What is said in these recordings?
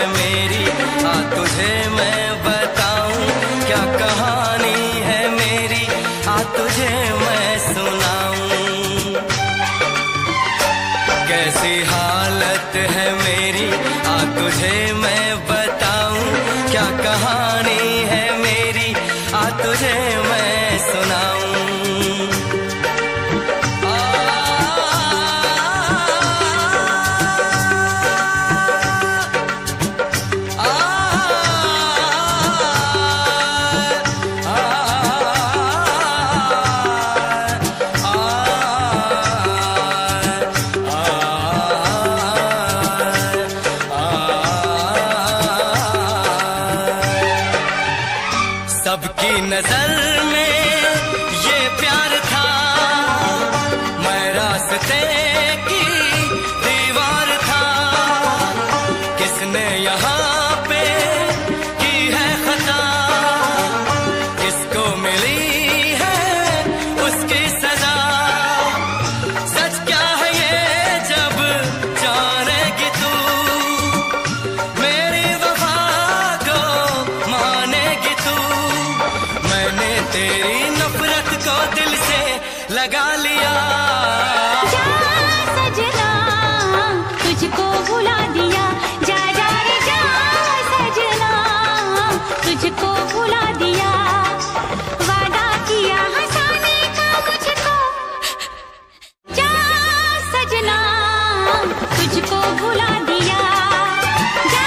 मेरी, आ तुझे मैं बताऊं क्या कहानी है मेरी, आ तुझे मैं सुनाऊं। कैसी हालत है मेरी, आ तुझे मैं बताऊं क्या कहानी है मेरी, आ तुझे मैं सुनाऊं। सबकी नजर में ये प्यार था, मैं रास्ते की दीवार था। किसने यहाँ पे की है खता, किसको मिली है उसकी सजा। सच क्या है ये जब जानेगी तू, मेरी वफा को मानेगी तू। मैंने तेरी नफरत को दिल से लगा लिया। जा सजना तुझको भुला दिया, जा जा रे जा सजना तुझको भुला दिया। वादा किया हंसाने का मुझको, जा सजना तुझको भुला दिया, जा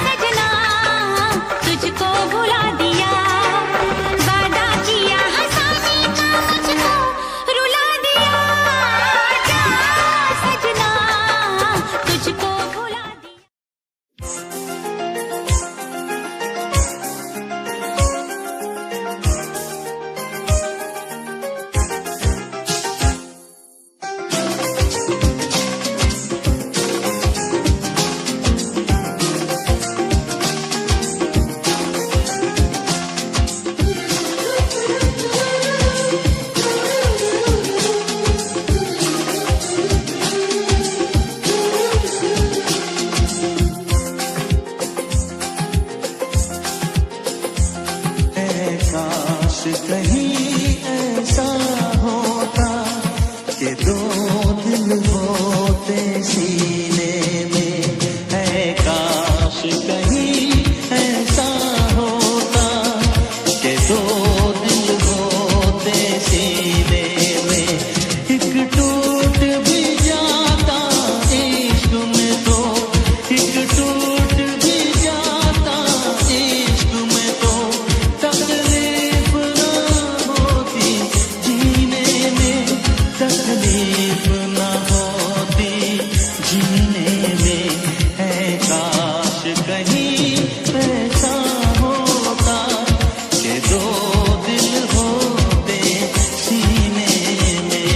सजना तुझको भुला दिया। वादा किया हंसाने का मुझको रुला दिया, जा सजना तुझको भुला दिया। काश कहीं ऐसा होता कि दो दिल होते सीने में, है काश कहीं ऐसा होता कि दो दिल होते सीने में। एक टूट भी जाता इश्क में तो, एक टूट भी जाता इश्क में तो, तकलीफ ना होती जीने में, तकलीफ ना होती जीने में। है काश कहीं ऐसा होता कि दो दिल होते सीने में।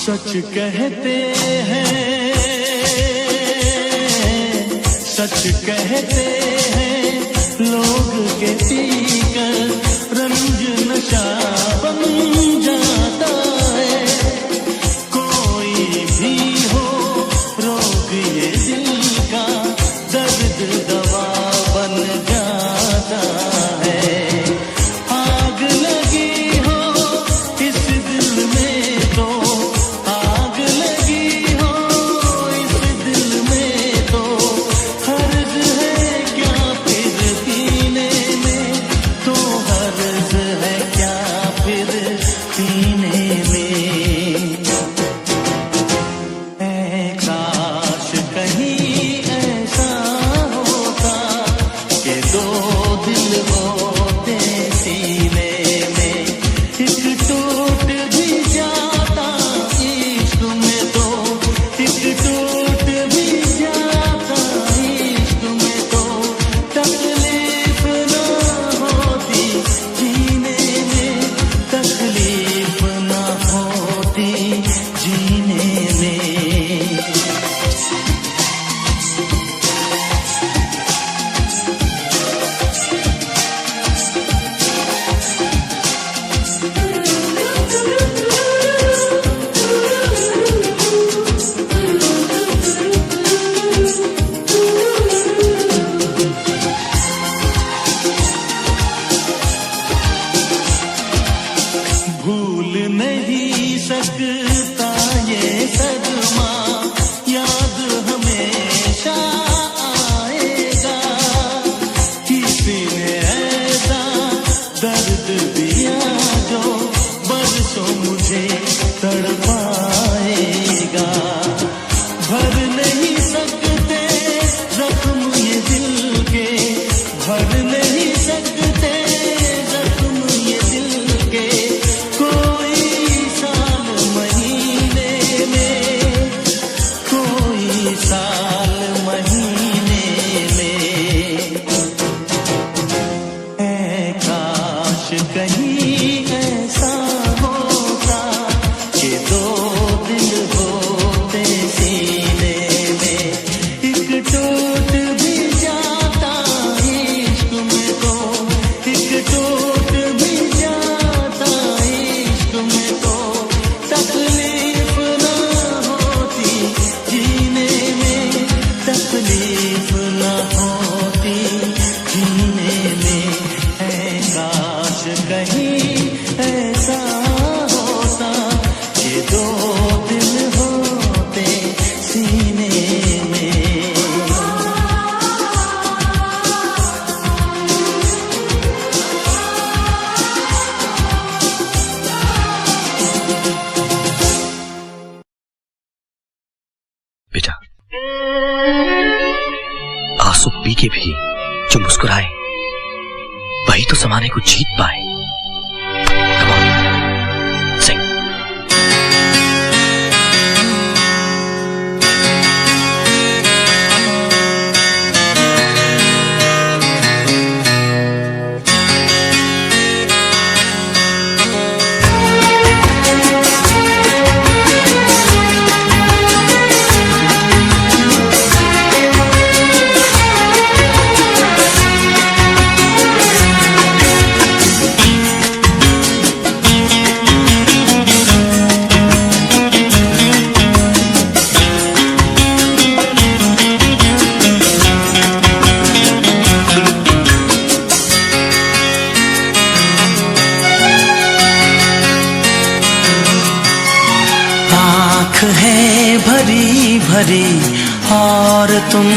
सच कहते हैं, सच कहते हैं लोग के पीकर रंज नशा बन जाता है। कोई भी हो रोग ये दिल का, दर्द दवा बन जाता है। आग लगी हो इस दिल में तो, आग लगी हो इस दिल में तो, हर्ज है क्या बेटा, आंसू पी के भी जो मुस्कुराए वही तो जमाने को जीत पाए। Come on, sing. है भरी भरी और तुम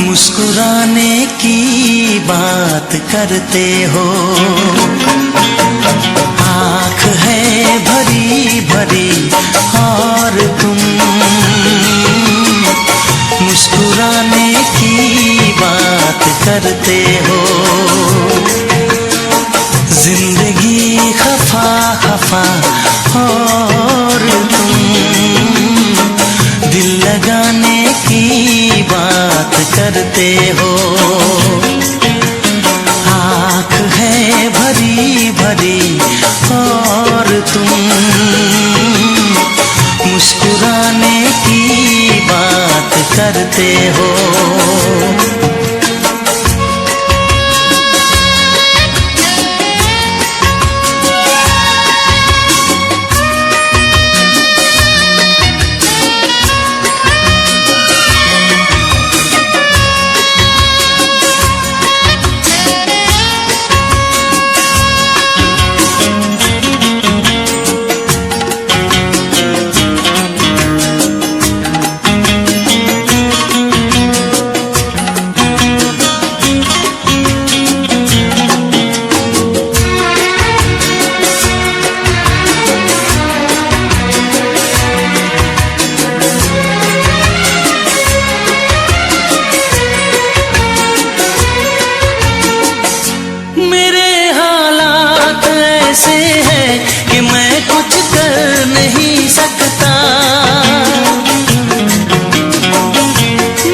मुस्कुराने की बात करते हो। आँख है भरी भरी और तुम मुस्कुराने की बात करते हो। जिंदगी खफा खफा और तुम दिल लगाने की बात करते हो। आँख है भरी भरी और तुम मुस्कुराने की बात करते हो। कि मैं कुछ कर नहीं सकता।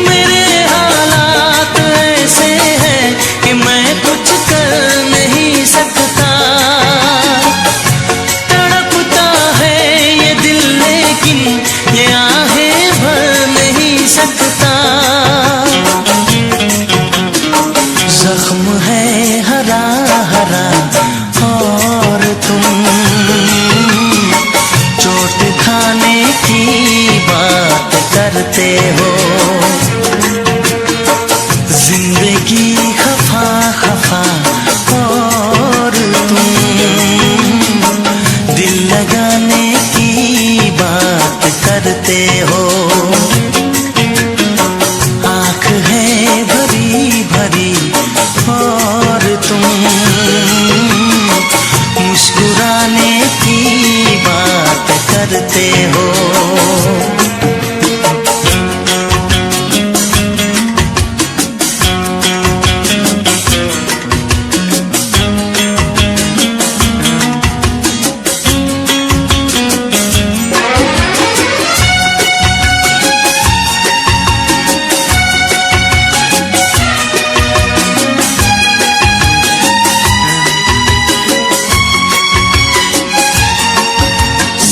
मेरे हालात ऐसे हैं कि मैं कुछ कर नहीं सकता। तड़पता है ये दिल लेकिन ये आहें भर नहीं सकता। जख्म है हरा हरा और तुम चोट खाने की बात करते हो। जिंदगी खफा खफा और तुम दिल लगाने की बात करते हो। आँख है भरी भरी और तुम मुस्कुराने की बात करते हो।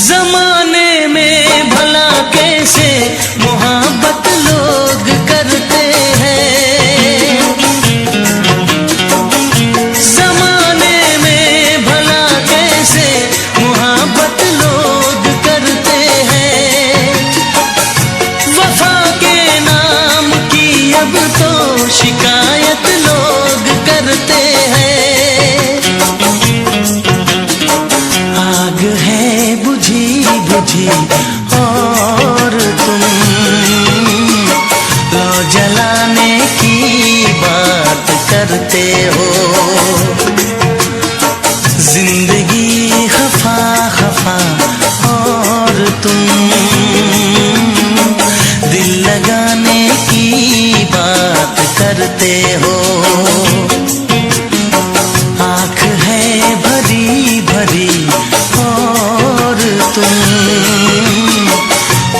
जमाने में भला कैसे मोहब्बत लोग करते हैं। जमाने में भला कैसे मोहब्बत लोग करते हैं। वफा के नाम की अब तो शिकायत लोग करते हैं। आग है बुझी बुझी और तुम लो जलाने की बात करते हो। जिंदगी खफा खफा और तुम दिल लगाने की बात करते हो। आँख है भरी भरी और तुम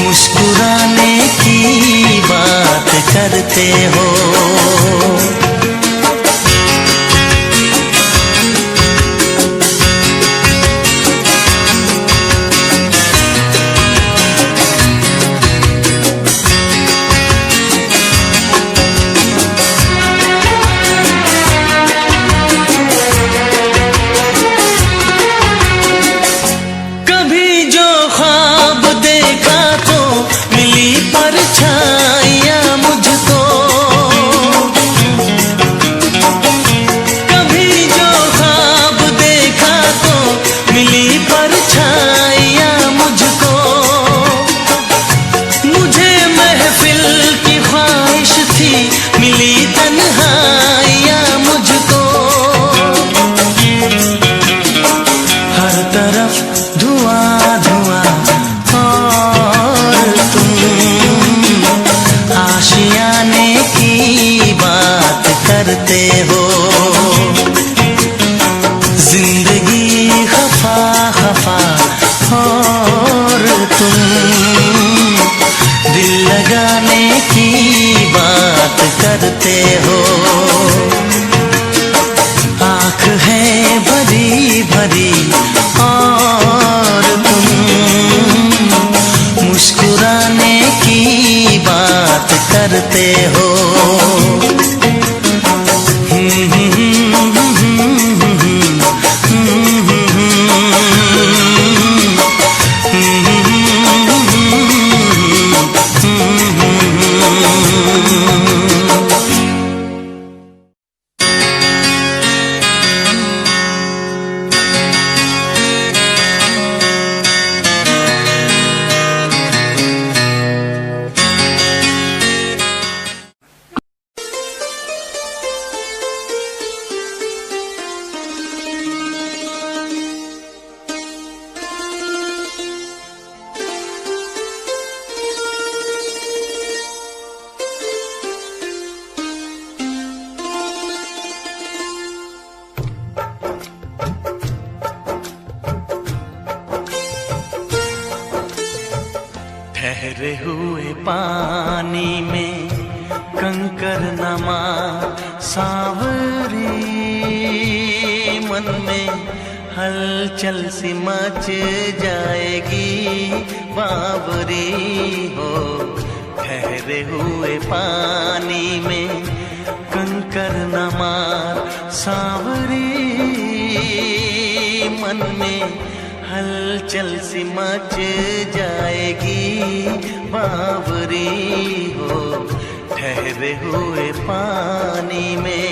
मुस्कुराने की बात करते हो। करते हो। आँख है भरी भरी और तुम मुस्कुराने की बात करते हो। ठहरे हुए पानी में कंकर नमा सावरी, मन में हलचल सी मच जाएगी बावरी हो। ठहरे हुए पानी में कंकर नमा सावरी, मन में हलचल सी मच जाएगी बावरी हो। ठहरे हुए पानी में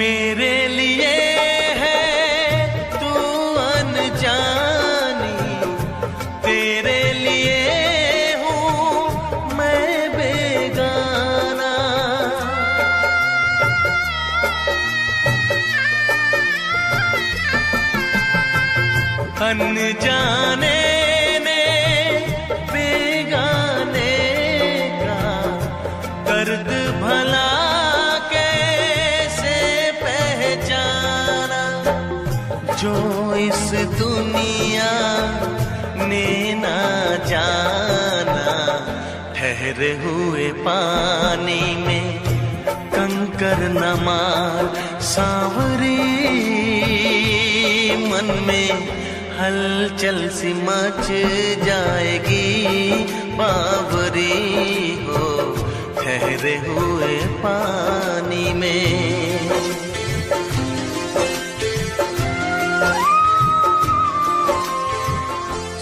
मेरे लिए है तू अनजानी, तेरे लिए हूँ मैं बेगाना। अनजाने ने बेगाने का दर्द भला जो इस दुनिया ने ना जाना। ठहरे हुए पानी में कंकर नमा सावरी, मन में हलचल सी मच जाएगी बावरी हो। ठहरे हुए पानी में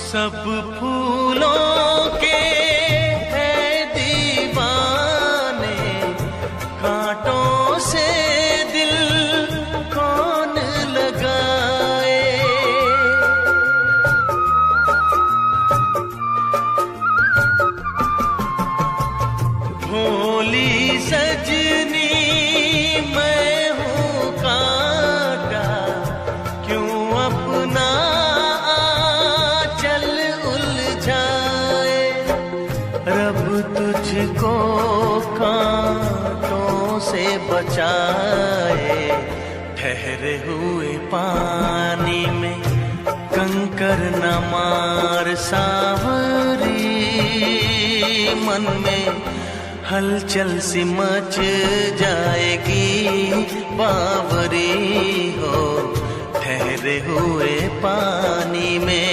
सब फूलों के है दीवाने, कांटों से बोली सजनी मैं हूँ कांटा, क्यों अपना आंचल उलझाए। रब तुझको कांटों से बचाए, ठहरे हुए पानी में कंकर न मार सावरी। मन में हलचल सी मच जाएगी बावरी हो, ठहरे हुए पानी में।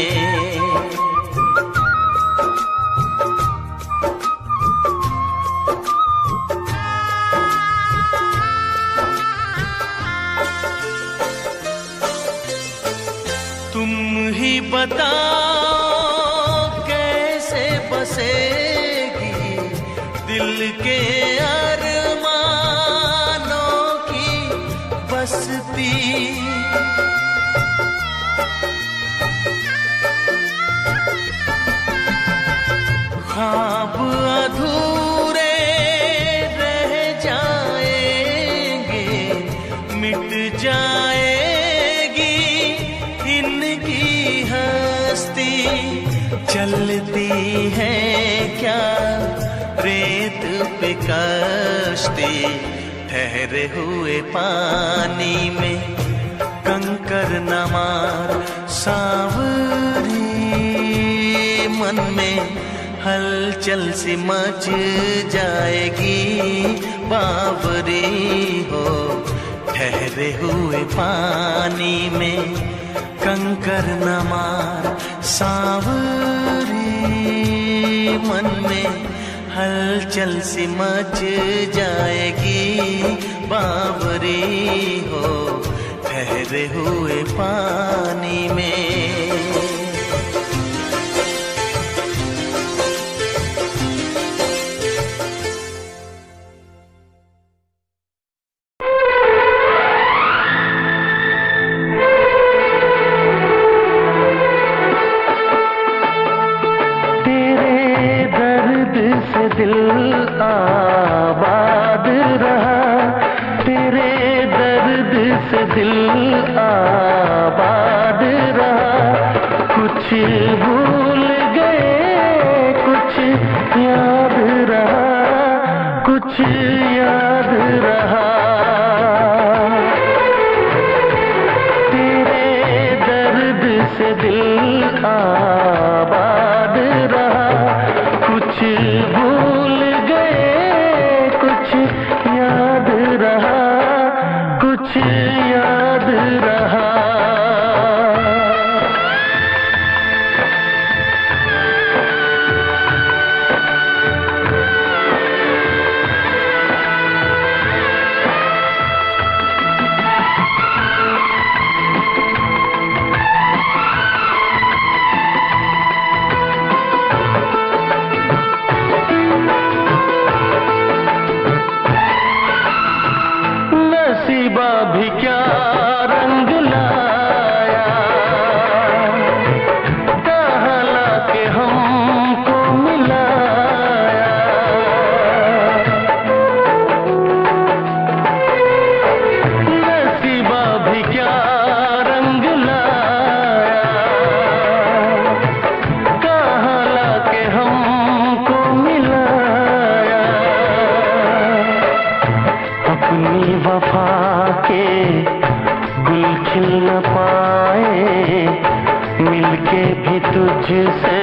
बताओ कैसे बसेगी दिल के अरमानों की बस्ती। ख्वाब अधूरे रह जाएंगे, मिट जाएगी इनकी हस्ती। चलती है क्या रेत पे कश्ती, ठहरे हुए पानी में कंकर न मार सावरी। मन में हलचल सी मच जाएगी बावरी हो, ठहरे हुए पानी में कंकर न मार सावरी। मन में हलचल सी मच जाएगी बावरी हो, ठहरे हुए पानी में। दिल आबाद रहा, तेरे दर्द से दिल आबाद रहा। कुछ भूल गए कुछ याद रहा, कुछ याद रहा। तेरे दर्द से दिल आबाद रहा। कुछ भूल गए कुछ याद रहा, कुछ याद रहा। नसीबा भी क्या रंग लाया, कहाँ लाके हमको मिलाया। नसीबा भी क्या रंग लाया, कहाँ लाके हमको मिलाया। अपनी वफा के गुल खिल न पाए, मिलके भी तुझसे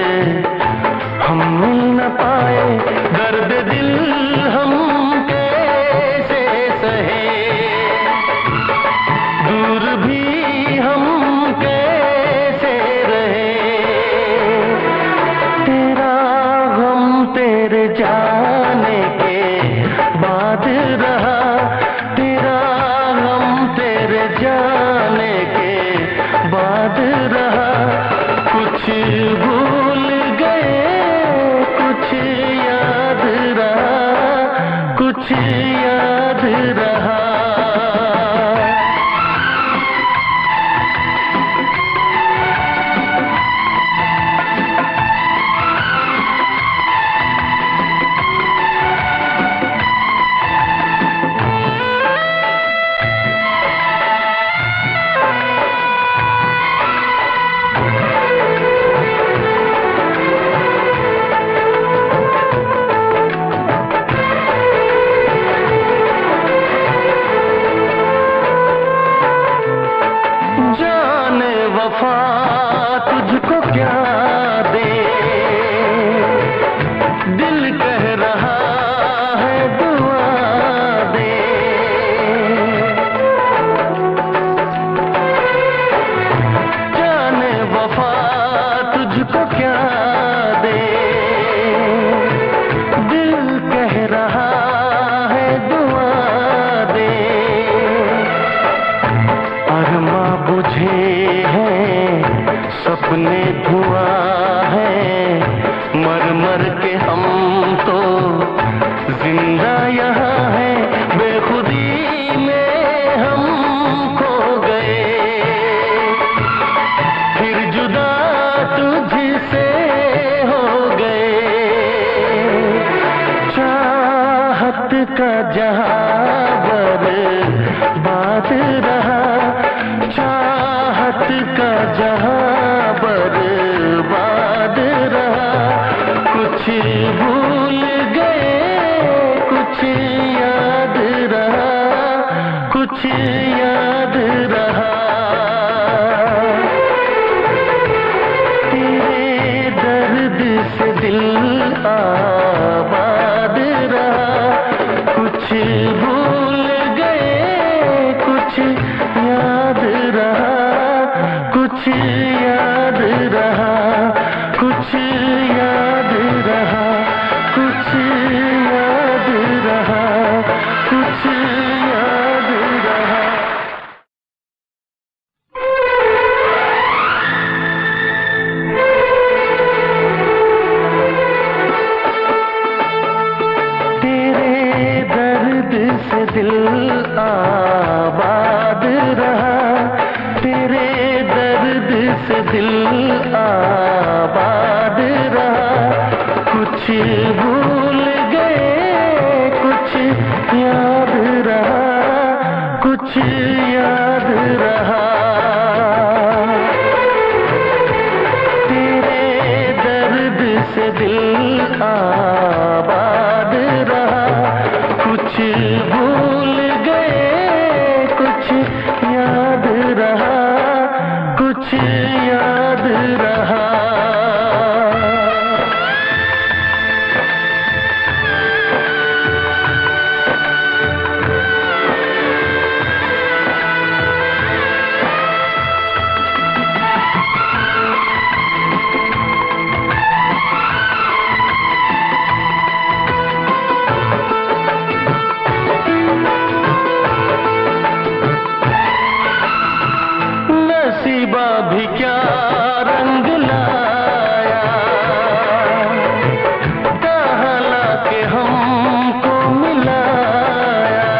हम मिल न पाए। दर्द दिल हम कैसे सहे, दूर भी हम कैसे रहे। तेरा गम तेरे जाने के बाद रहा, तेरा गम तेरे जाने के बाद रहा। कुछ भूल गए कुछ याद रहा, कुछ याद रहा। वफा तुझको क्या दे, दिल कह रहा है दुआ दे। जाने वफा तुझको क्या दे, दिल कह रहा है दुआ दे। अरमा बुझे हैं सपने धुआं है, मर मर के हम तो जिंदा यहाँ है। बेखुदी में हम खो गए, फिर जुदा तुझसे हो गए। चाहत का जहां बर्बाद रहा, चाहत का जहां बर्बाद रहा। कुछ भूल गए कुछ याद रहा, कुछ याद रहा। तेरे दर्द से दिल आबाद रहा। कुछ भूल गए कुछ याद रहा, कुछ याद रहा, कुछ याद रहा, कुछ याद रहा, कुछ याद रहा। तेरे दर्द से दिल आबाद रहा, तेरे दर्द से दिल आबाद रहा। कुछ भूल गए कुछ याद रहा, कुछ याद रहा। तेरे दर्द से दिल आबाद रहा। कुछ भूल गए कुछ याद रहा, कुछ याद रहा। नसीबा भी क्या रंग लाया, कहाँ लाके हमको मिलाया।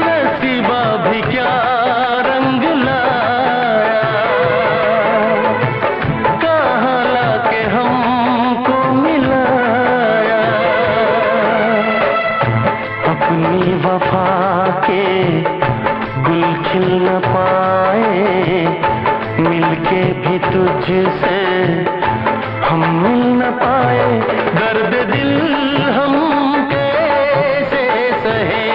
नसीबा भी क्या रंग लाया, कहाँ लाके हमको मिलाया। अपनी वफा के गुल खिल न पाए, मिलके भी तुझसे हम मिल न पाए। दर्द दिल हम कैसे सहे,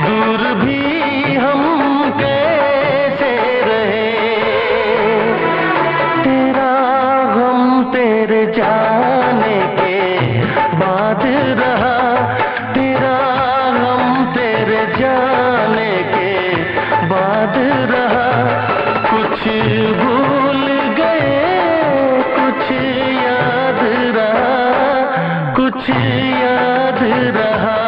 दूर भी हम कैसे रहे। तेरा गम तेरे जाने के बाद रहा, तेरा गम तेरे जाने के बाद रहा। कुछ भूल गए कुछ याद रहा, कुछ याद रहा।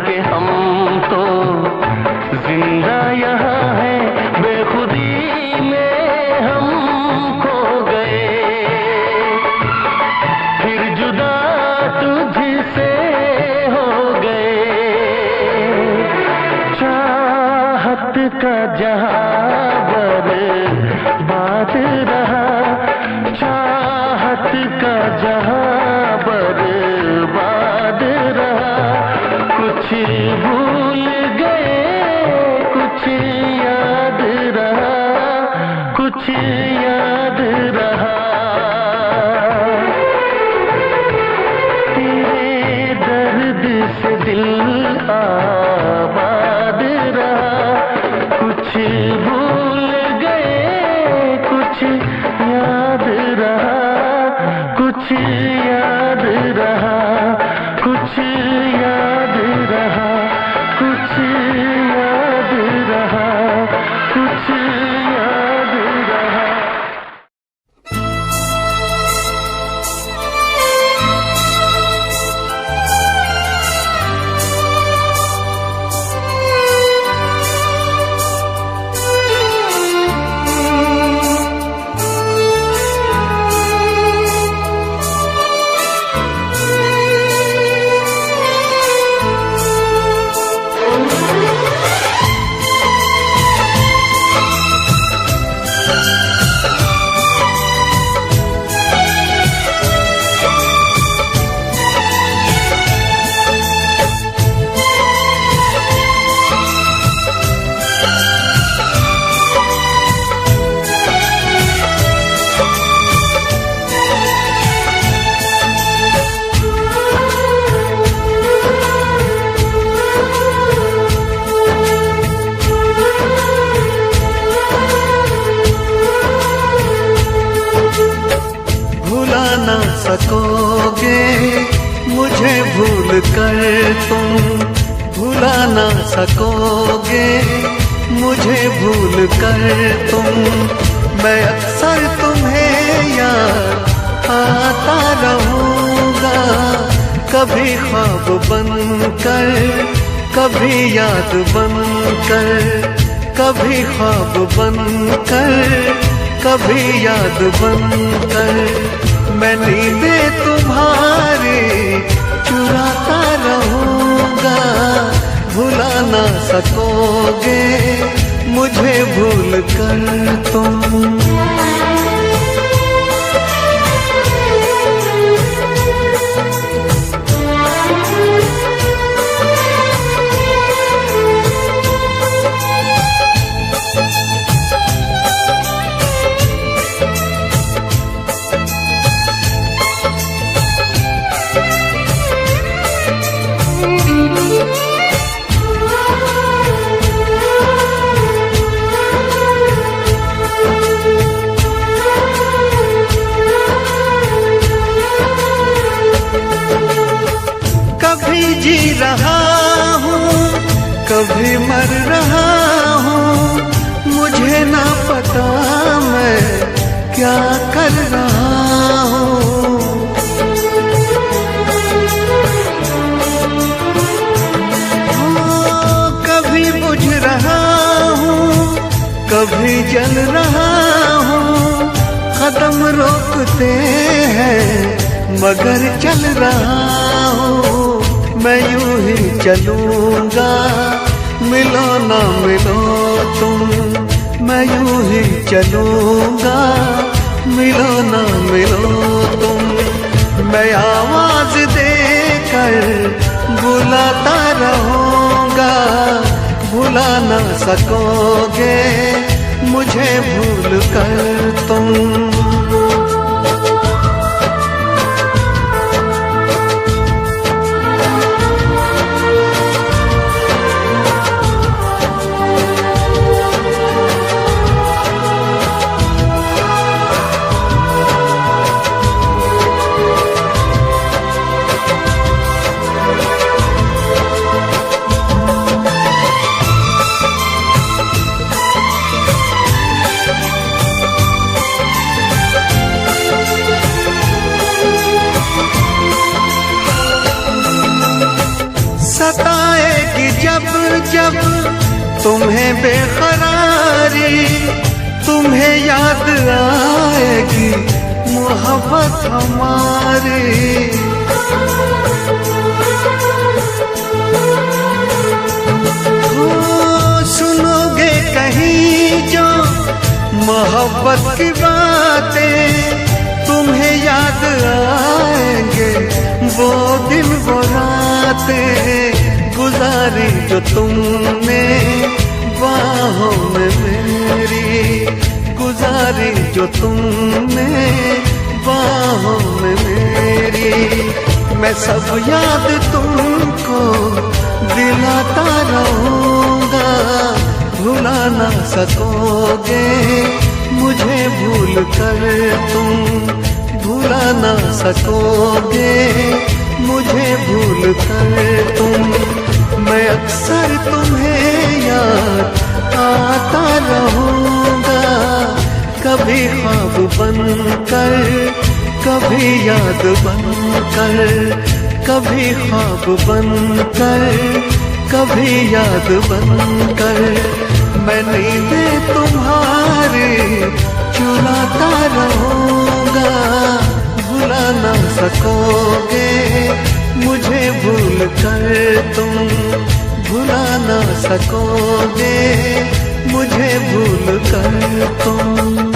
के हम तो जिंदा यहाँ है, बेखुदी में हम खो गए, फिर जुदा तुझसे हो गए। चाहत का जहां बर्बाद रहा, चाहत का जहां बर्बाद रहा। कुछ भूल गए, कुछ याद रहा, कुछ याद रहा। तेरे दर्द से दिल आबाद रहा, कुछ भूल गए, कुछ याद रहा, कुछ याद रहा, कुछ याद रहा, कुछ याद रहा, कुछ याद रहा। सकोगे मुझे भूल कर तुम, भुला ना सकोगे मुझे भूल कर तुम। मैं अक्सर तुम्हें याद आता रहूँगा, कभी ख्वाब बनकर, कभी याद बनकर, कभी ख्वाब बनकर, कभी याद बनकर। मैं नींदें तुम्हारी चुराता रहूँगा, भुला ना सकोगे मुझे भूल कर तुम। कभी जी रहा हूँ, कभी मर रहा हूँ, मुझे ना पता मैं क्या कर रहा हूँ। कभी बुझ रहा हूँ, कभी जल रहा हूँ, कदम रोकते हैं मगर चल रहा हूँ। मैं यूं ही चलूंगा, मिलो ना मिलो तुम। मैं यूं ही चलूंगा, मिलो ना मिलो तुम। मैं आवाज देकर बुलाता रहूंगा, भुला ना सकोगे मुझे भूल कर तुम। जब जब तुम्हें बेकरारी, तुम्हें याद आएगी मोहब्बत हमारी। सुनोगे कहीं जो मोहब्बत की बातें, तुम्हें याद आएंगे वो दिन वो रातें गुजारी जो तुमने बाहों में मेरी, गुजारी जो तुमने बाहों में मेरी। मैं सब याद तुमको दिलाता रहूँगा, भुला ना सकोगे मुझे भूल कर तुम, भुला ना सकोगे मुझे भूल कर तुम। मैं अक्सर तुम्हें याद आता रहूँगा, कभी ख्वाब बनकर, कभी याद बनकर, कभी ख्वाब बनकर, कभी याद बनकर। मैं नींदें तुम्हारी चुराता रहूँगा, भुला ना सकोगे मुझे भूल कर तुम, भुला ना सकोगे मुझे भूल कर तुम।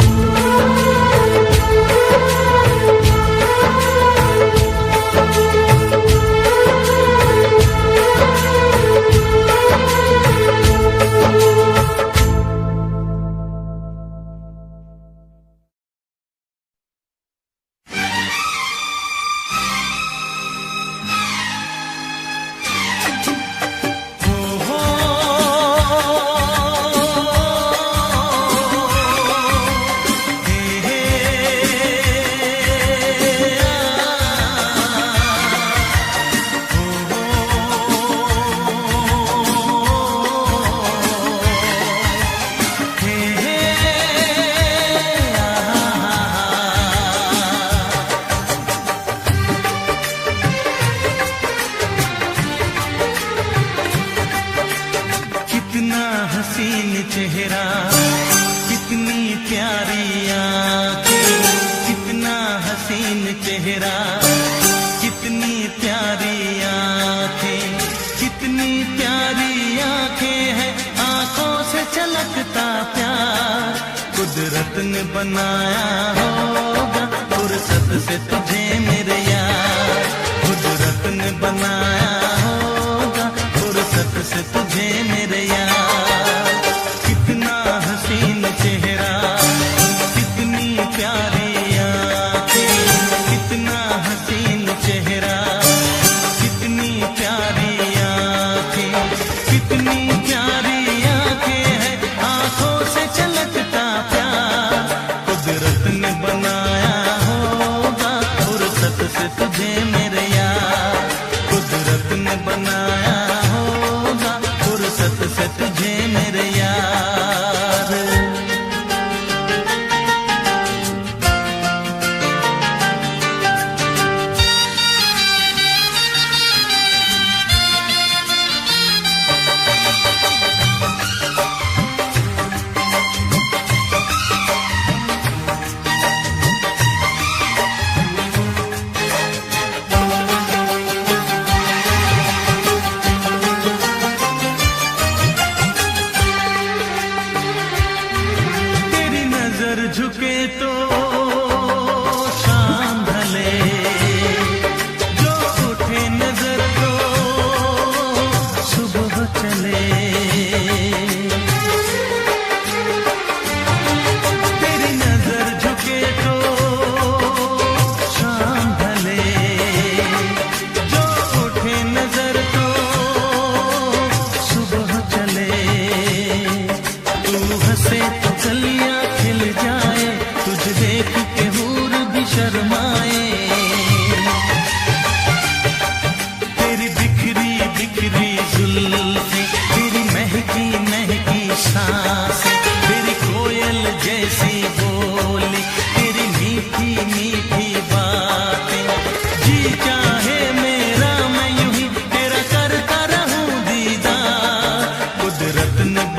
जुल्फें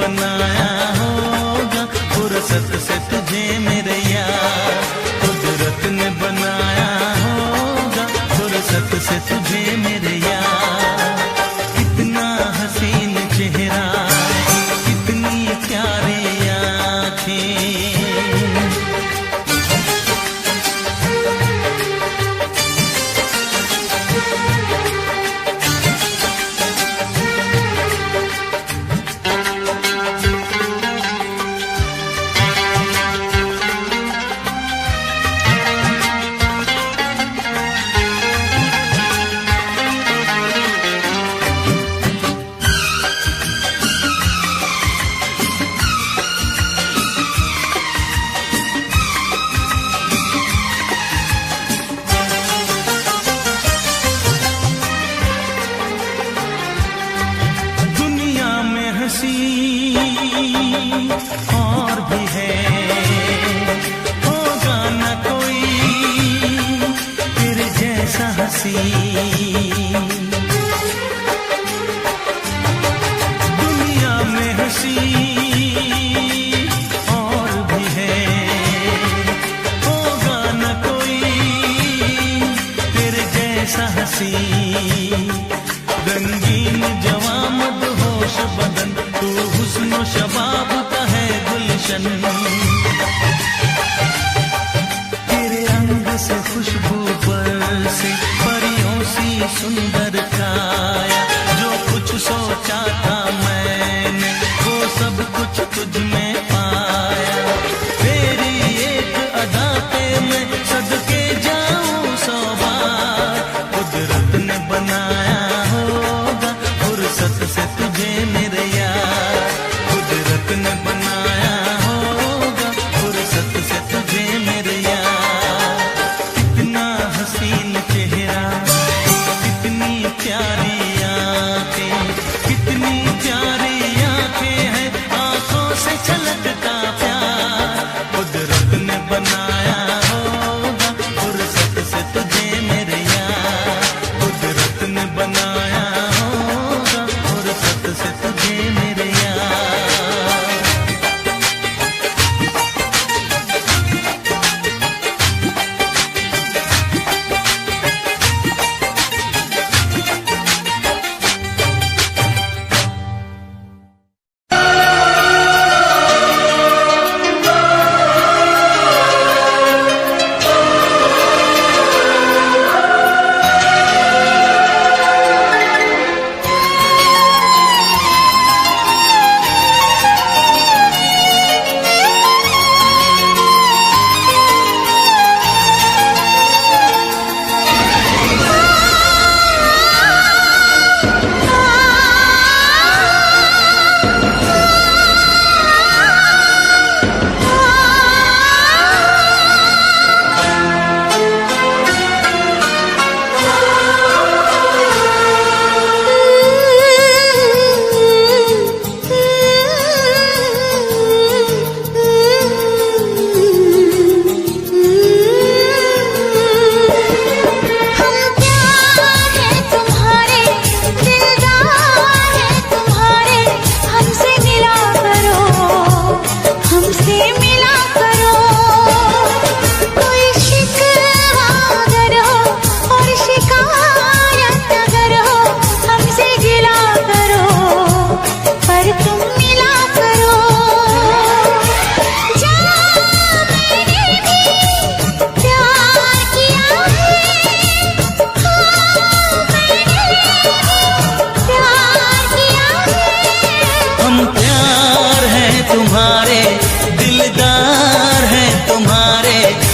बनाया होगा फुर्सत से तुझे मेरे यार, कुदरत ने बनाया होगा फुर्सत से तुझे मेरे यार। कितना हसीन चेहरा, कितनी प्यारी आँखें, और भी है, होगा न कोई तेरे जैसा हंसी। दुनिया में हंसी और भी है, होगा न कोई तेरे जैसा हंसी। रंगीन जवां मदहोश बदन, तू हुस्न शबाब का है गुलशन। तेरे रंग से खुशबू बरसे परियों सी सुंदर काया। जो कुछ सोचा था मैंने वो सब कुछ तुझ में पाया। तेरी एक अदा पे मैं सदके जाऊं 100 बार। कुदरत ने बनाया होगा फुर्सत से तुझे मेरे यार, कुदरत ने बनाया होगा फुर्सत से तुझे मेरे यार। कितना हसीन चेहरा, कितनी प्यारी आँखें, कितनी प्यारी आँखें हैं, आँखों से छलकता प्यार। कुदरत ने बनाया होगा फुर्सत से तुझे मेरे यार, कुदरत ने बनाया होगा फुर्सत से तुझे मेरे यार।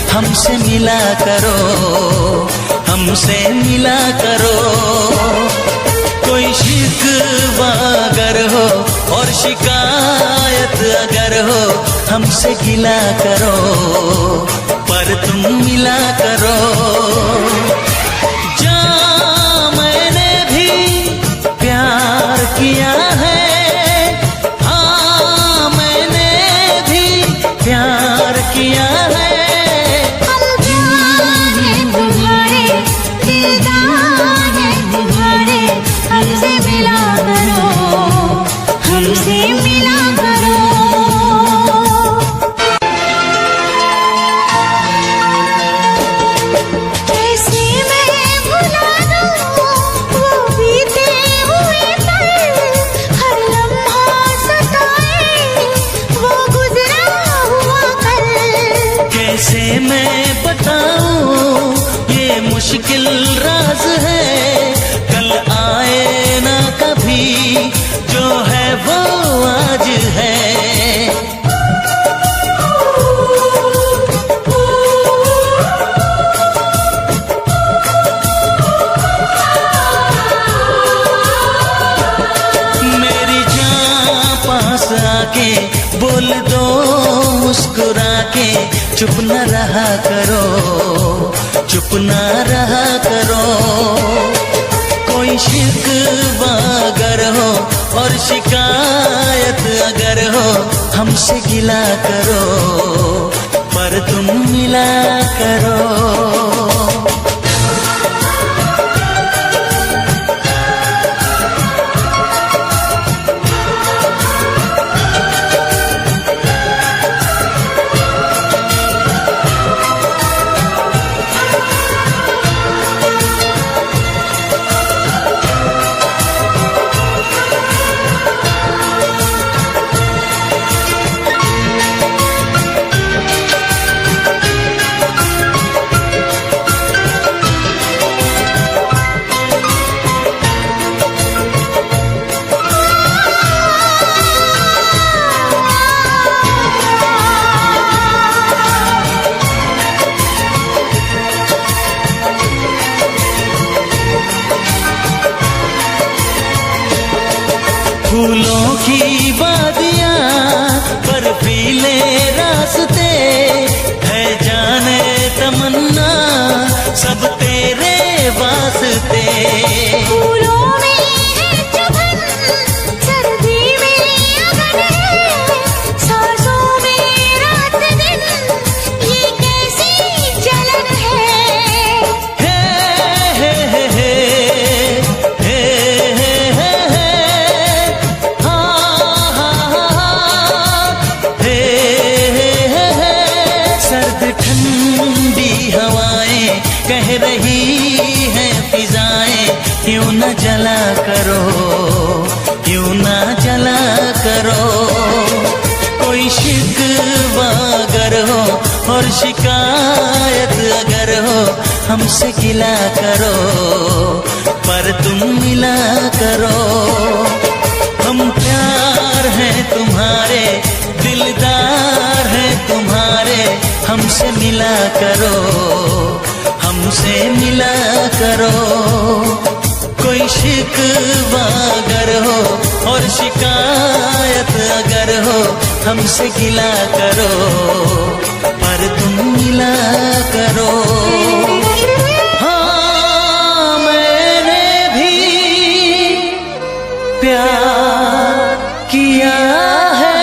हमसे मिला करो, हमसे मिला करो। कोई शिकवा अगर हो और शिकायत अगर हो, हमसे गिला करो, पर तुम मिला करो। जा मैंने भी प्यार किया है, हाँ मैंने भी प्यार किया है। हमसे मिला करो, हमसे मिला करो। चुप न रहा करो, चुप न रहा करो। कोई शिकवा अगर हो और शिकायत अगर हो, हमसे गिला करो पर तुम मिला करो। फूलों की वादियाँ बर्फीले रास्ते है जाने तमन्ना सब तेरे वास्ते। फूलों में है चुभन, सर्दी में अगन है, सांसों में रात दिन ये कैसी जलन है। हे हे हे हे हे हे हे हाँ हाँ हाँ हे हे हे। सर्द ठंडी हवाएं कह रही हैं फिजाएं, क्यों न जला करो, क्यों न जला करो। कोई शिकवा अगर हो और शिकायत अगर हो, हमसे गिला करो पर तुम मिला करो। हम प्यार हैं तुम्हारे, दिलदार हैं तुम्हारे, हमसे मिला करो, हमसे मिला करो। कोई शिकवा अगर हो और शिकायत अगर हो, हमसे गिला करो पर तुम मिला करो। हाँ मैंने भी प्यार किया है।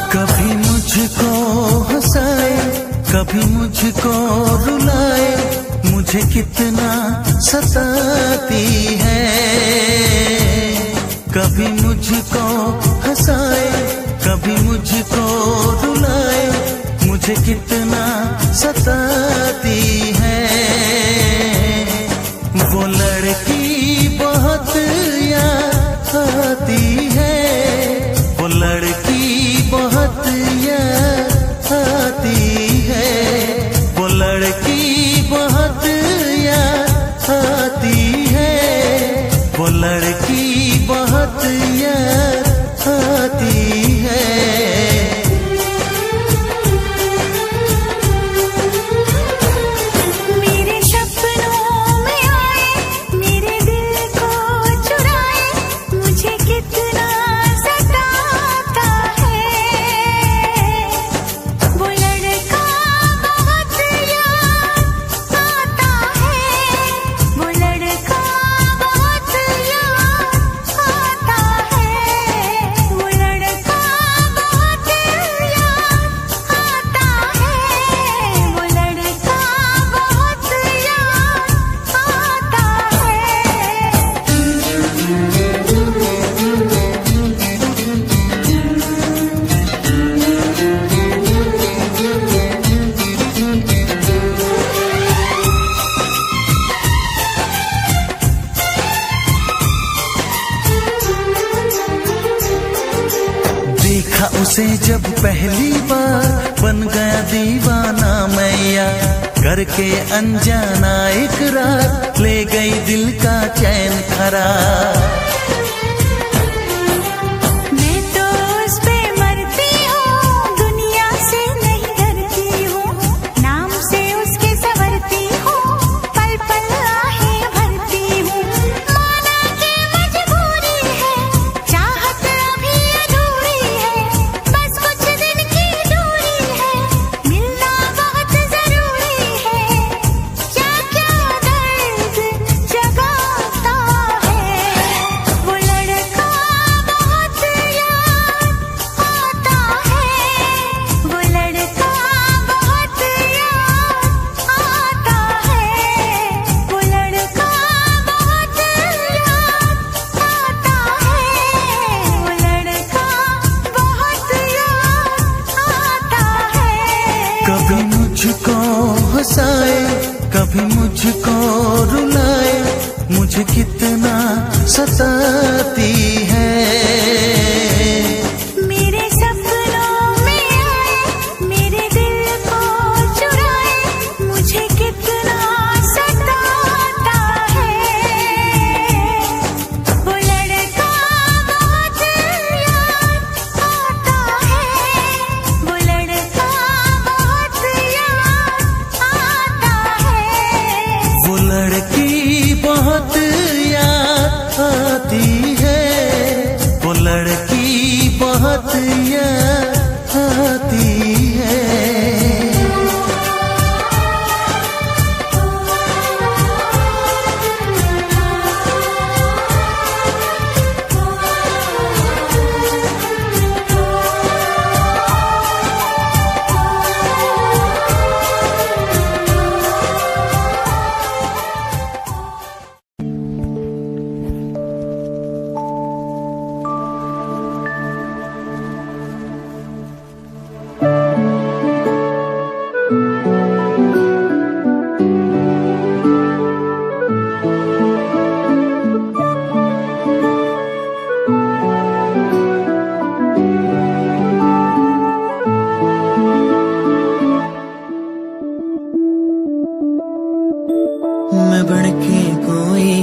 कभी मुझको हंसाए, कभी मुझको रुलाए, मुझे कितना सताती है। कभी मुझको हंसाए, कभी मुझको रुलाए, मुझे कितना सताती है। वो लड़की बहुत याद आती है, वो लड़की बहुत याद आती है, वो लड़की बहुत याद आती है, वो लड़की बहुत याद आती है। तुझसे जब पहली बार बन गया दीवाना मैया, करके अनजाना इकरार ले गई दिल का चैन करार। मैं तो उस पे मरती हूँ, दुनिया से नहीं डरती हूँ, नाम से उसके संवरती हूँ, पल पल आहें भरती हूँ। माना कि मजबूरी है, चाहत अभी अधूरी है, बस कुछ दिन की दूरी है, मिलना बहुत जरूरी है। क्या क्या दर्द जगाता है, वो लड़का बहुत याद आता है, वो लड़का बहुत याद आता है, वो लड़का बहुत याद आता है, वो लड़का बहुत याद आता है। कभी मुझको हंसाए, कभी मुझको रुलाए, मुझे कितना सताती है। मेरे सपनों में आए, मेरे दिल को चुराए, मुझे कितना सताता है। वो लड़का बहुत याद आता है, वो लड़का बहुत याद आता है। वो लड़की बहुत याद आती है, वो लड़की बहुत याद आती है। मैं बनके कोई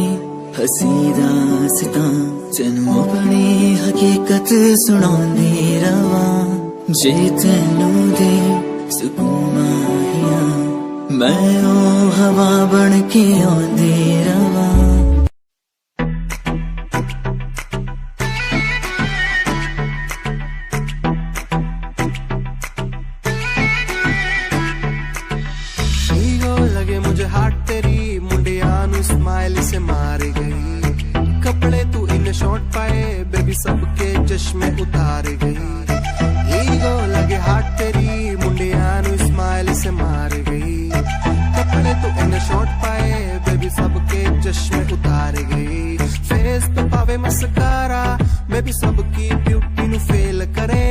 हसी दास्तां तेनू अपनी हकीकत सुनांदी रवां। जे तेनू दे सुकून माहिया, मैं ओ हवा बनके आंदी रवां। ईगो लगे मुझे हाट तेरी, मुंडिया नु स्माइल से मार गई। कपड़े तू इन शॉर्ट पाए, बेबी सबके चश्मे उतार गई। ईगो लगे हाट तेरी, मुंडिया नु स्माइल से मार गई। कपड़े तू इन शॉर्ट पाए, बेबी सबके चश्मे उतार गई। फेस पे पावे मस्कारा, बेबी सबकी ब्यूटी नु फेल करे।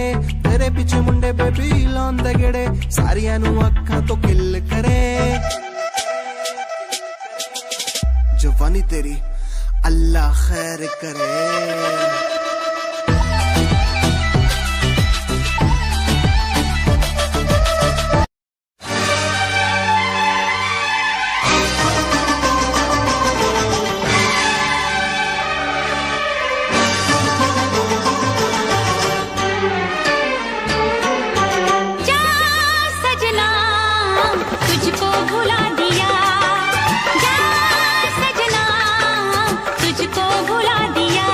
तेरे पीछे मुंडे बेबी लांदे गेड़े, सारियां नु अखां तो किल करे। जवानी तेरी अल्लाह खैर करे। जा सजना तुझको भुला दिया, जा सजना तुझको भुला दिया।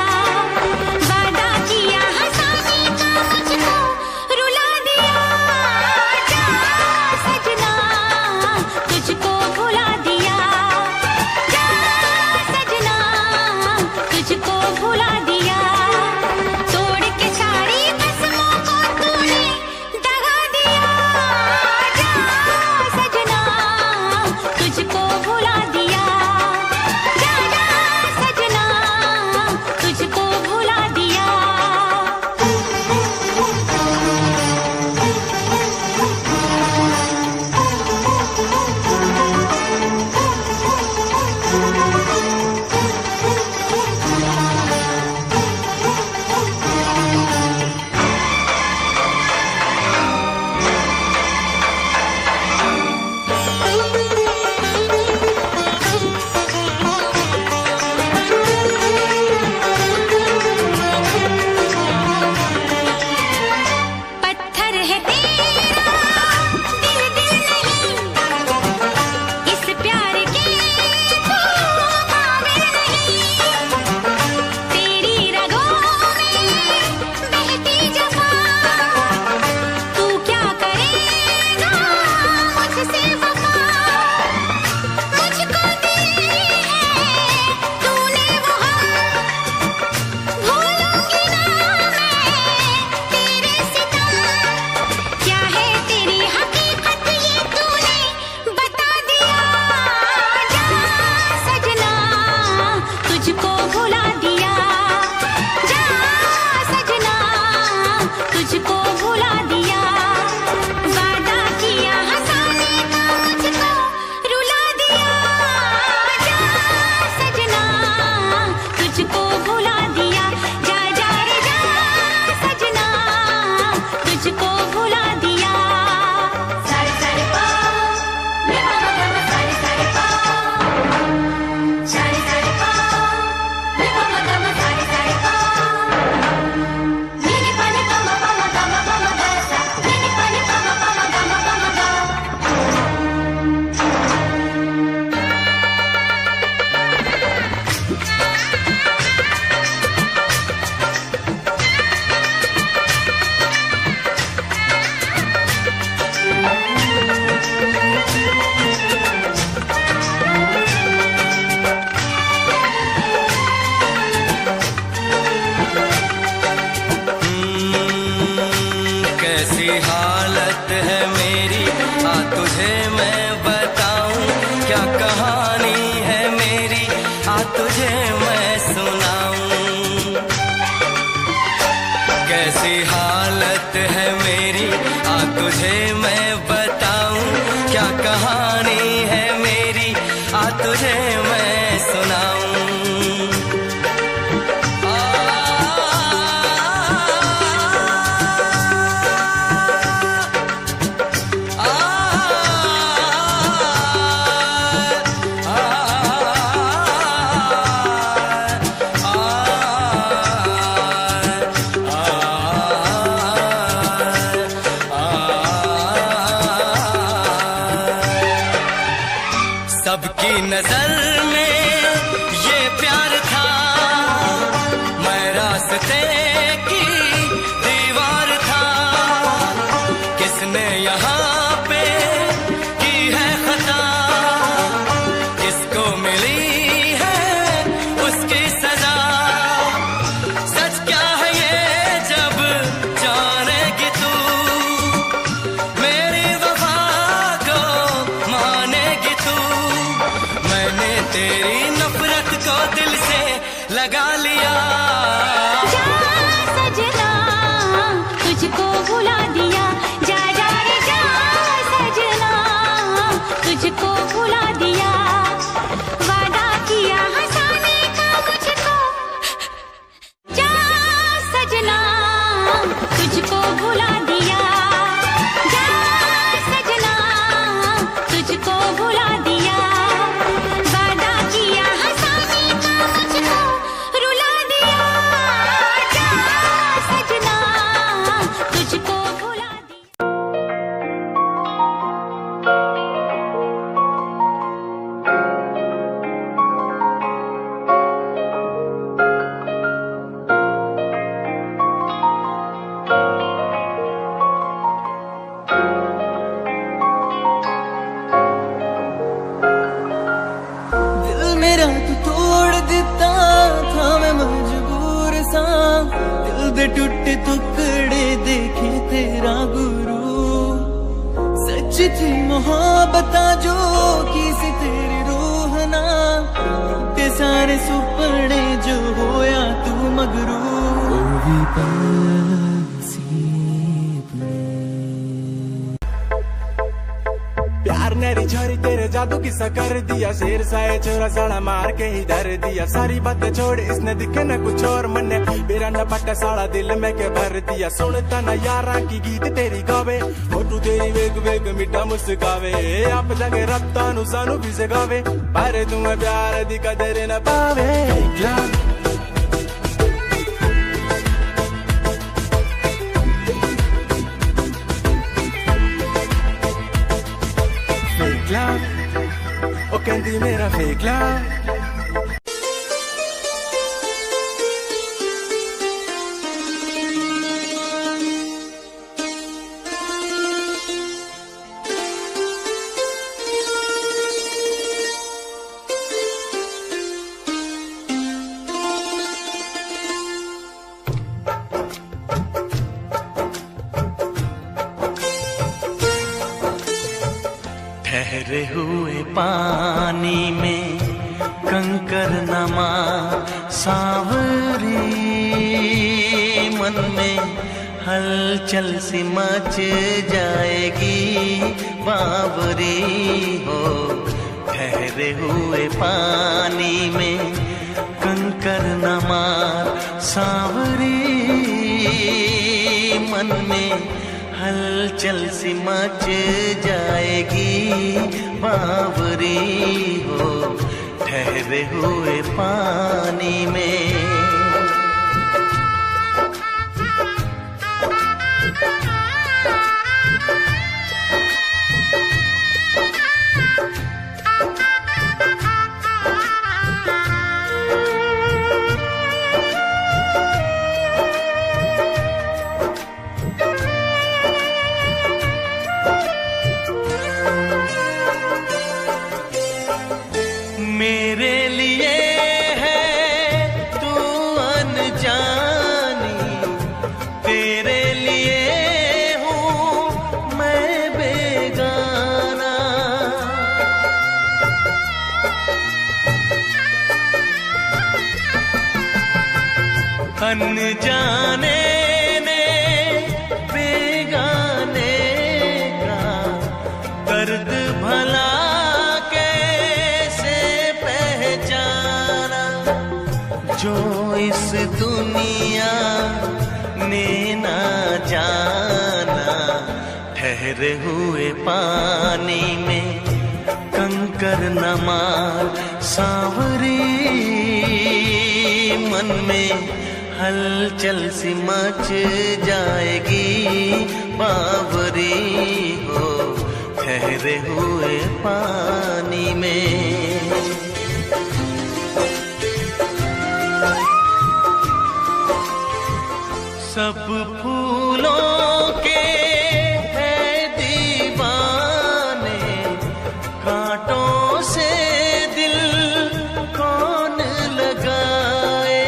लिया। जा सजना तुझको भुला दिया, जा जा रे जा सजना तुझको भुला दिया। वादा किया हंसाने का मुझको, जा सजना तुझको भुला दिया, जा सजना तुझको भुला दिया। वादा किया हंसाने का मुझको रुला दिया, जा सजना तुझको भुला दिया। दिल मेरा तू तोड़ दिता था, मैं मजबूर सा दिल दे टुटे टुकड़े देखे तेरा गुरु। सच थी मोहब्बत जो की सी तेरी रूह ना, टूटे सारे सुपने जो होया तू मगरू। ओ भी प्यार नेरी छोरी तेरे जादू किस्सा कर दिया, शेर साए छोरा साड़ा मार के ही धर दिया। सारी बातें छोड़ इसने दिखे न कुछ और मन, मेरा न पट्टा साड़ा दिल में के भर दिया। सुनता न यारा की गीत तेरी गावे, फोटू तेरी वेग वेग मिठा मुस्कावे। आप जाके रत्ता नु सानू भी सगावे, पर तुम्हें प्यार दी कदर न पावे। Fake love, o कहंदी मेरा fake love। ठहरे हुए पानी में कंकर नमा सावरी, मन में हलचल सी मच जाएगी बावरी हो। ठहरे हुए पानी में कंकर नमा सावरी, मन में हलचल सी मच जाएगी बावरी हो। ठहरे हुए पानी में मेरे लिए है तू अनजानी, तेरे लिए हूँ मैं बेगाना। अनजाने ने बेगाने का दर्द भला जो इस दुनिया ने ना जाना। ठहरे हुए पानी में कंकर नमा सावरी, मन में हलचल सी मच जाएगी बावरी हो। ठहरे हुए पानी में सब फूलों के है दीवाने, कांटों से दिल कौन लगाए।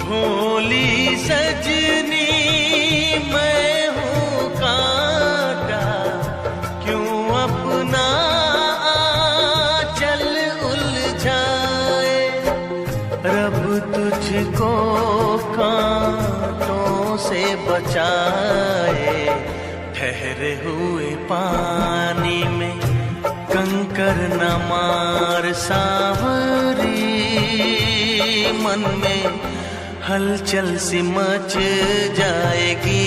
भोली सजनी मैं हूँ कांटा, क्यों अब अपना आंचल उलझाए, रब तुझको कांटों से बचाए। ठहरे हुए पानी में कंकर न मार सांवरी, मन में हलचल सी मच जाएगी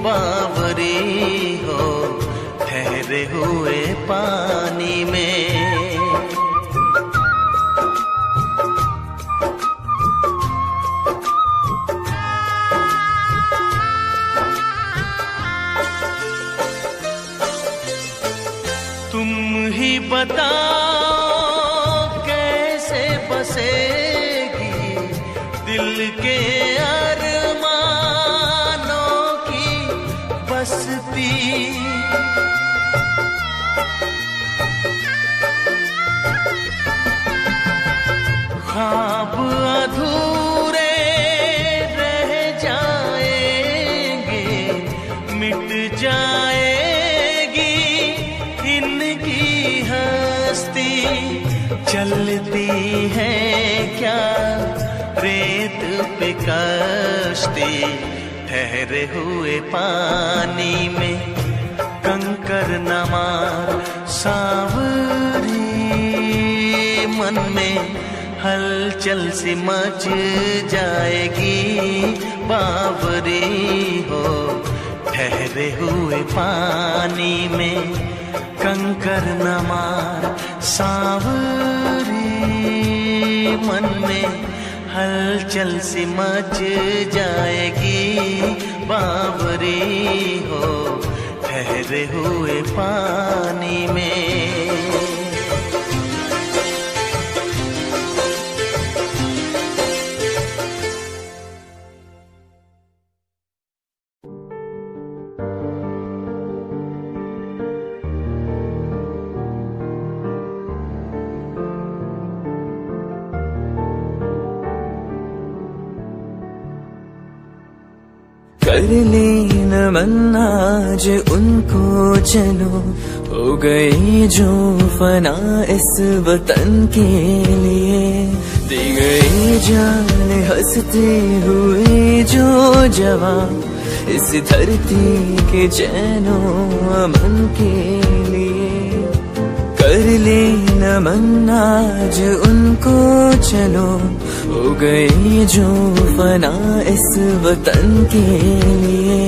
बावरी हो, ठहरे हुए पानी में। बताओ कैसे बसेगी दिल के अरमानों की बस्ती। ख्वाब अधूरे रह जाएंगे, मिट जाएगी चलती है क्या रेत पे कश्ती, ठहरे हुए पानी में कंकर न मार सांवरी, मन में हलचल सी मच जाएगी बावरी हो, ठहरे हुए पानी में कंकर न मार सांवरी, मन में हलचल सी मच जाएगी बावरी हो, ठहरे हुए पानी में। कर लेना मन आज उनको चलो, हो गई जो फना इस वतन के लिए, दी गई जान हंसते हुए जो जवान इस धरती के चैनो अमन के लिए। कर लेना मन आज उनको चलो, हो गई जो फना इस वतन के लिए।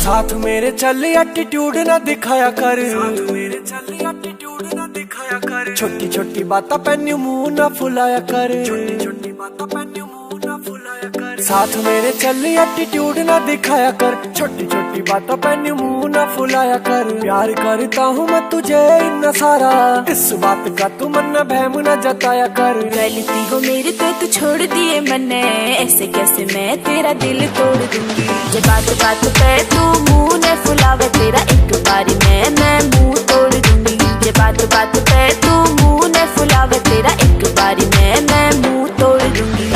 साथ मेरे चल एटीट्यूड ना दिखाया कर, साथ मेरे चल एटीट्यूड ना दिखाया कर, छोटी छोटी बातों पे न्यू मुंह ना फुलाया कर, छोटी छोटी बातों पे न्यू मुंह ना फुलाया कर। साथ मेरे चल एटीट्यूड ना दिखाया कर, छोटी छोटी बातों पे न्यू मुंह ना फुलाया कर। प्यार करता हूँ मैं तुझे इतना सारा, इस बात का तू मन न बहम न जताया कर। गलती हो मेरी तो तू छोड़ दिए मैंने, ऐसे कैसे मैं तेरा दिल तोड़ दूंगी। ये बात बात पे तू मुंह न फुलावे, तेरा एक बारी मैं मुंह तोड़ दूंगी। ये बात बात पे तू मुंह न फुलावे, तेरा एक बारी मैं मुंह तोड़ दूंगी।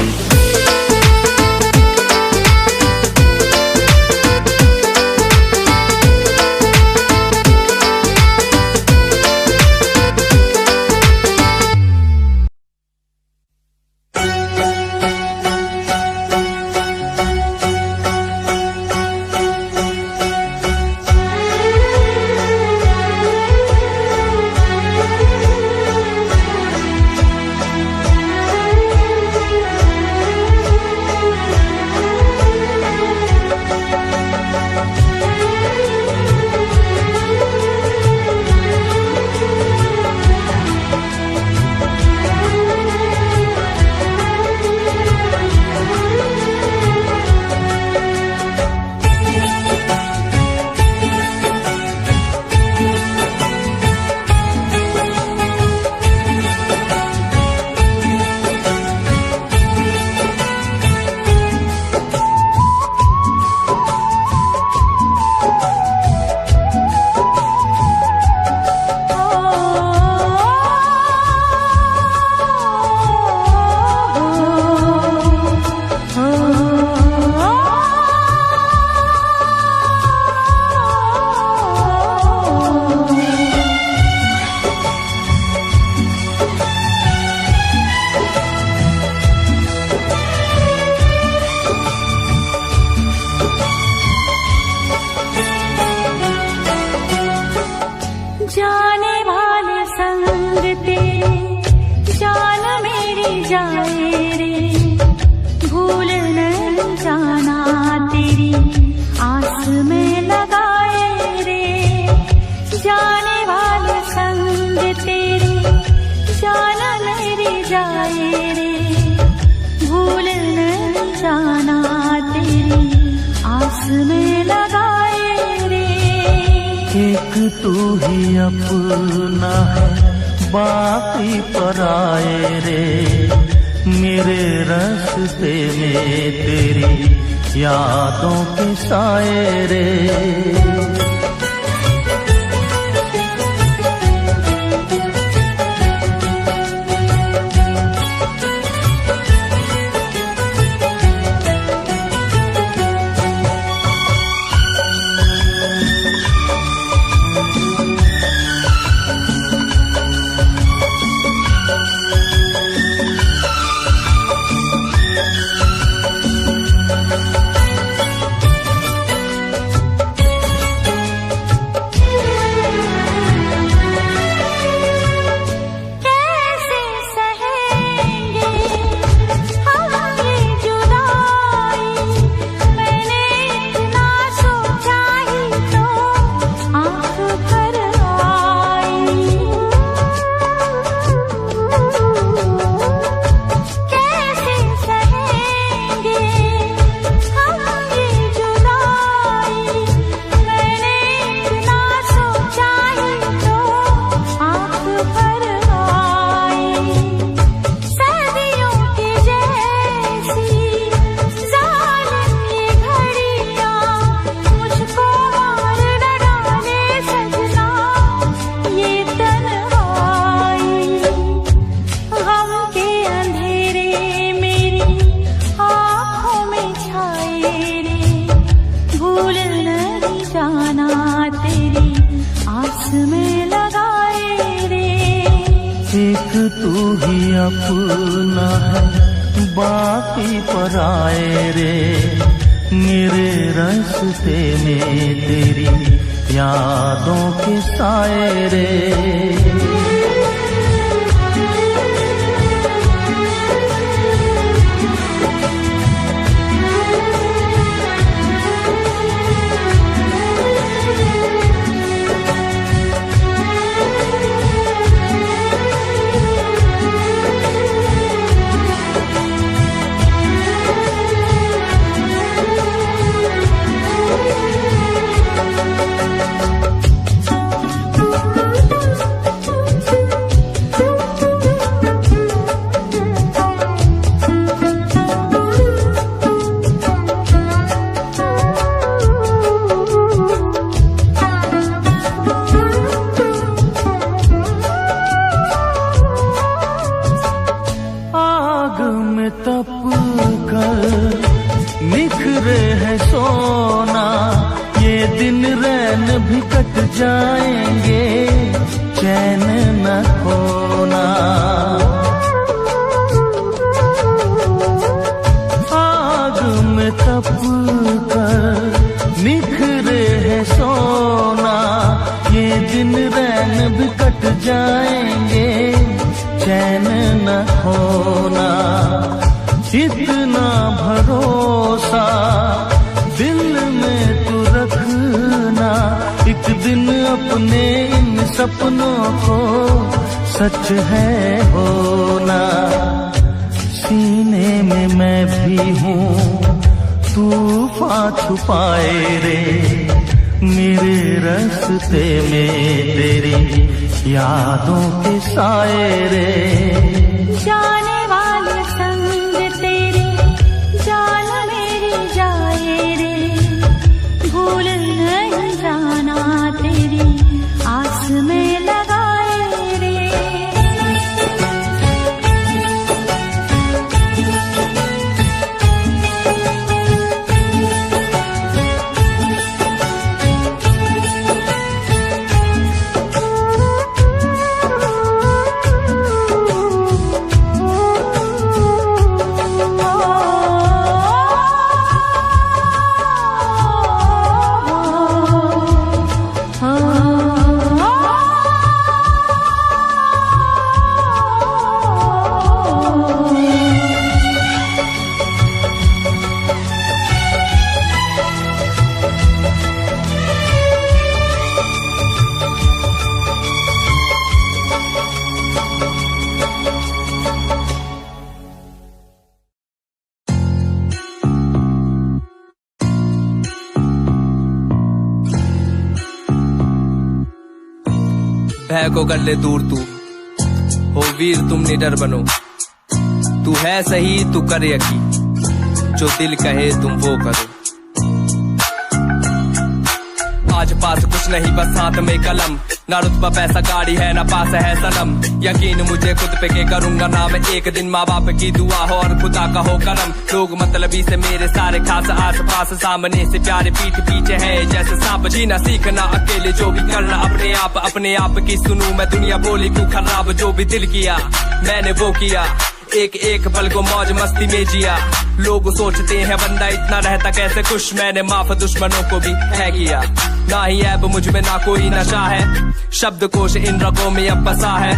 तू ही अपना है बाकी पराए रे, मेरे रास्ते में तेरी यादों के साए रे। एक तू ही अपना है बाकी पराए रे, मेरे रास्ते में तेरी यादों के साए रे। तप कर निखरे है सोना, ये दिन रैन भी कट जाएंगे, चैन न खोना। आग में तप कर निखरे है सोना, ये दिन रैन भी कट जाएंगे, चैन न खोना। इतना भरोसा दिल में तू रखना, एक दिन अपने इन सपनों को सच है होना। सीने में मैं भी हूँ तूफान छुपाए रे, मेरे रास्ते में तेरी यादों के साए रे। जाने वाले संग तेरे जान मेरी जाए रे, भूल नहीं जाना तेरी आस में लगाए रे। है को कर ले दूर तू, हो वीर तुम निडर बनो, तू है सही तू कर यकीन, जो दिल कहे तुम वो करो। आज पास कुछ नहीं बस हाथ में कलम, ना रुतबा पैसा गाड़ी है ना पास है सनम, यकीन मुझे खुद पे के करूंगा ना मैं एक दिन, माँ बाप की दुआ हो और खुदा का हो करम। लोग मतलबी से मेरे सारे खास आस पास, सामने से प्यारे पीठ पीछे है जैसे सांप, जीना सीखना अकेले जो भी करना अपने आप की सुनूं मैं दुनिया बोली क्यों खराब, जो भी दिल किया मैंने वो किया, एक एक पल को मौज मस्ती में जिया। लोग सोचते हैं बंदा इतना रहता कैसे खुश, मैंने माफ दुश्मनों को भी है किया, ना ही ऐब मुझ में ना कोई नशा है, शब्दकोश इन रगों में अब बसा है,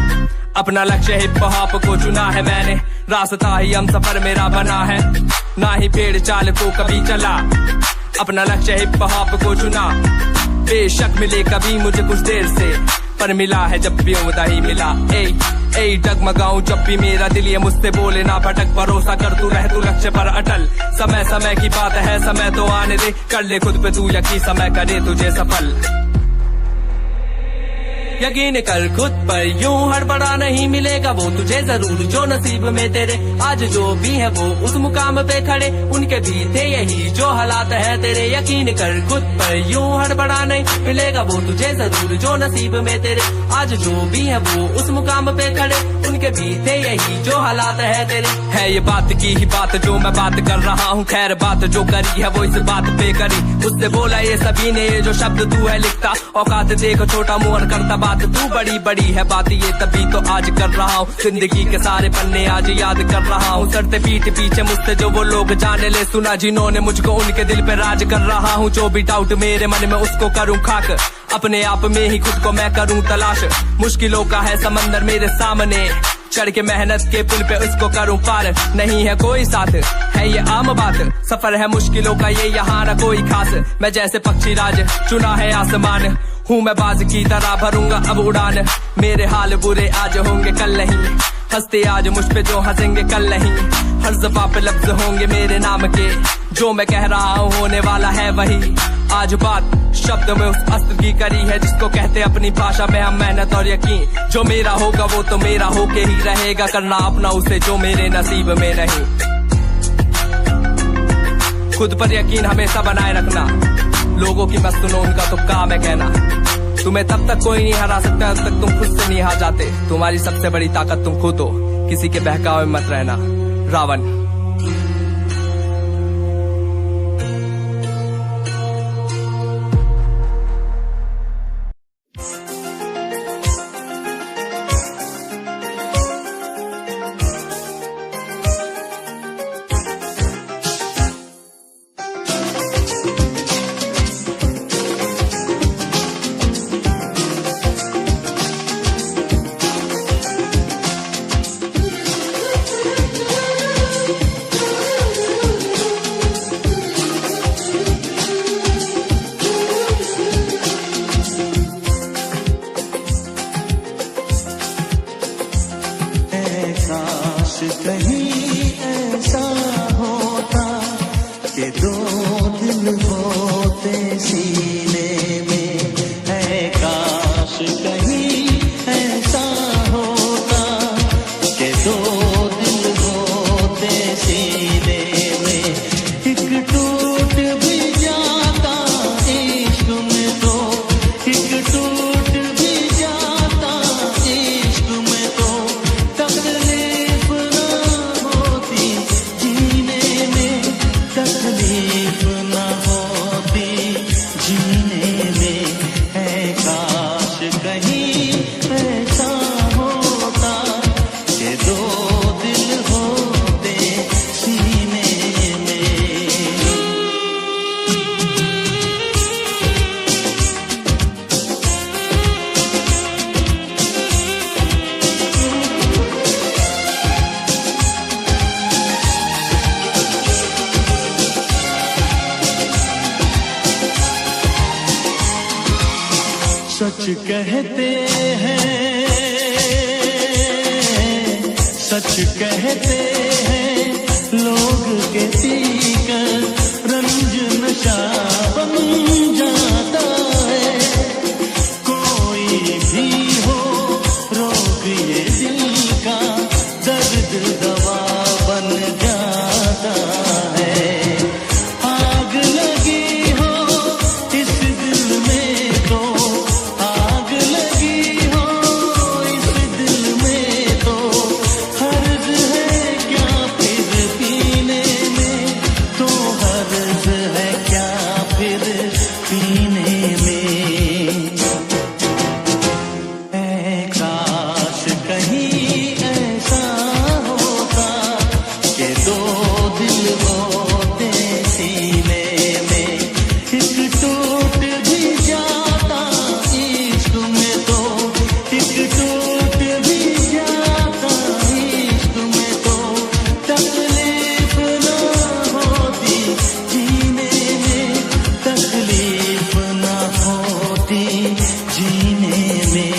अपना लक्ष्य हिप हॉप को चुना है मैंने, रास्ता ही हम सफर मेरा बना है, ना ही पेड़ चाल को कभी चला, अपना लक्ष्य हिप हॉप को चुना, बेशक मिले कभी मुझे कुछ देर से, पर मिला है जब भी उम्दा ही मिला। ए डगमगाऊं जब भी मेरा दिल ये मुझसे बोले ना भटक, भरोसा कर तू रह तू लक्ष्य पर अटल, समय समय की बात है समय तो आने दे, कर ले खुद पे तू यकीन समय करे तुझे सफल। यकीन कर खुद पर यूं हड़बड़ा नहीं मिलेगा वो तुझे जरूर जो नसीब में तेरे, आज जो भी है वो उस मुकाम पे खड़े, उनके भी थे यही जो हालात है तेरे। यकीन कर खुद पर यूं हड़बड़ा नहीं मिलेगा वो तुझे जरूर जो नसीब में तेरे, आज जो भी है वो उस मुकाम पे खड़े, उनके भी थे यही जो हालात है तेरे। है ये बात की ही बात जो मैं बात कर रहा हूँ, खैर बात जो करी है वो इस बात पे करी, उससे बोला ये सभी ने ये जो शब्द तू है लिखता, औकात देख छोटा मुंह करता बात तू बड़ी बड़ी है बात ये तभी तो आज कर रहा हूँ, जिंदगी के सारे पन्ने आज याद कर रहा हूँ, सड़ते पीठ पीछे मुझसे जो वो लोग जाने ले सुना, जिन्होंने मुझको उनके दिल पे राज कर रहा हूँ, जो भी डाउट मेरे मन में उसको करूँ खाक, अपने आप में ही खुद को मैं करूँ तलाश, मुश्किलों का है समंदर मेरे सामने, चढ़ के मेहनत के पुल पे इसको करूँ पार, नहीं है कोई साथ है ये आम बात, सफर है मुश्किलों का ये यहाँ ना कोई खास, मैं जैसे पक्षी राज चुना है आसमान, हूँ मैं बाज की तरह भरूंगा अब उड़ान, मेरे हाल बुरे आज होंगे कल नहीं, हंसते आज मुझ पे जो हंसेंगे कल नहीं, हर ज़बान पे लफ्ज होंगे मेरे नाम के, जो मैं कह रहा हूँ होने वाला है वही, आज बात शब्द में उस अस्त्र की करी है जिसको कहते अपनी भाषा में हम मेहनत और यकीन, जो मेरा होगा वो तो मेरा होके ही रहेगा, करना अपना उसे जो मेरे नसीब में नहीं, खुद पर यकीन हमेशा बनाए रखना, लोगों की मत सुनो उनका तो काम है कहना, तुम्हें तब तक कोई नहीं हरा सकता जब तक तुम खुद से नहीं हार जाते, तुम्हारी सबसे बड़ी ताकत तुम खुद हो, किसी के बहकावे में मत रहना। रावण। सच कहते हैं, सच कहते हैं लोग के पीकर रंज नशा बन जाता है, कोई भी हो होते सीने में, एक टूट भी जाता इश्क में तो, एक टूट भी जाता इश्क में तो, तकलीफ ना होती जीने में, तकलीफ ना होती जीने में।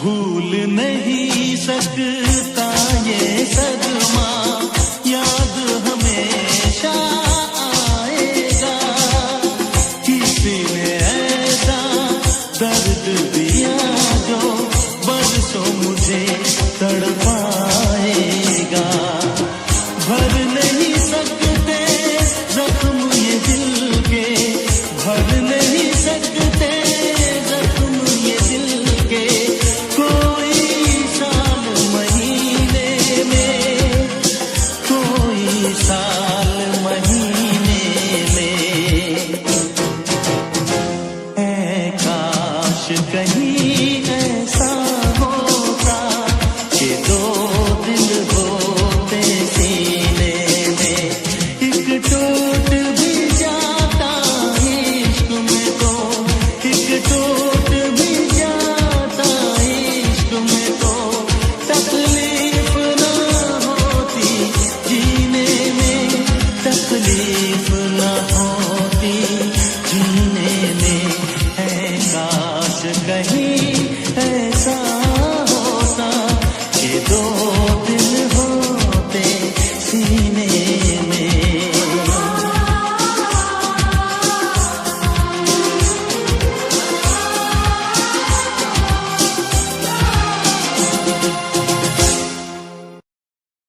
भूल नहीं सकता ये सदमा, याद हमेशा आएगा। किसी ने ऐसा दर्द दिया जो बरसों मुझे तड़पाएगा। भर नहीं सकते जख्म ये दिल के, भर नहीं सकते जख्म ये दिल के, कोई साल महीने में, कोई साल महीने में। ऐ काश कहीं